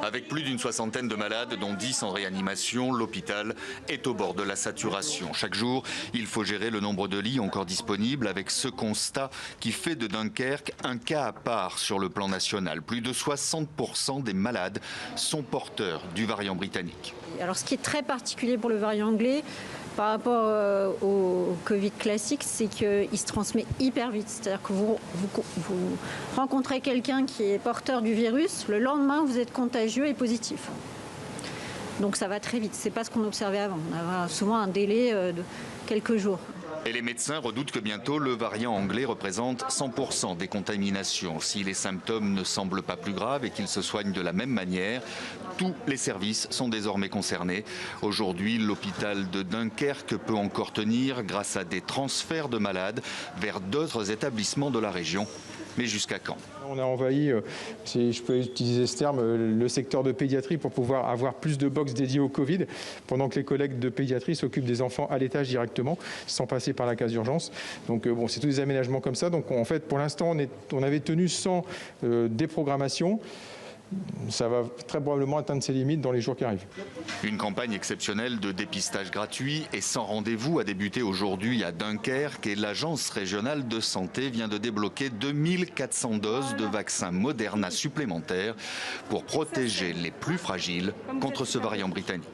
Avec plus d'une soixantaine de malades, dont 10 en réanimation, l'hôpital est au bord de la saturation. Chaque jour, il faut gérer le nombre de lits encore disponibles avec ce constat qui fait de Dunkerque un cas à part sur le plan national. Plus de 60% des malades sont porteurs du variant britannique. Alors ce qui est très particulier pour le variant anglais par rapport au Covid classique, c'est qu'il se transmet hyper vite. C'est-à-dire que vous rencontrez quelqu'un qui est porteur du virus, le lendemain vous êtes contagieux et positif. Donc ça va très vite. C'est pas ce qu'on observait avant. On avait souvent un délai de quelques jours. Et les médecins redoutent que bientôt le variant anglais représente 100% des contaminations. Si les symptômes ne semblent pas plus graves et qu'ils se soignent de la même manière, tous les services sont désormais concernés. Aujourd'hui, l'hôpital de Dunkerque peut encore tenir grâce à des transferts de malades vers d'autres établissements de la région. Mais jusqu'à quand? On a envahi, si je peux utiliser ce terme, le secteur de pédiatrie pour pouvoir avoir plus de box dédiées au Covid, pendant que les collègues de pédiatrie s'occupent des enfants à l'étage directement, sans passer par la case d'urgence. Donc bon, c'est tous des aménagements comme ça. Donc en fait, pour l'instant, on avait tenu sans déprogrammation. Ça va très probablement atteindre ses limites dans les jours qui arrivent. Une campagne exceptionnelle de dépistage gratuit et sans rendez-vous a débuté aujourd'hui à Dunkerque et l'Agence régionale de santé vient de débloquer 2400 doses de vaccins Moderna supplémentaires pour protéger les plus fragiles contre ce variant britannique.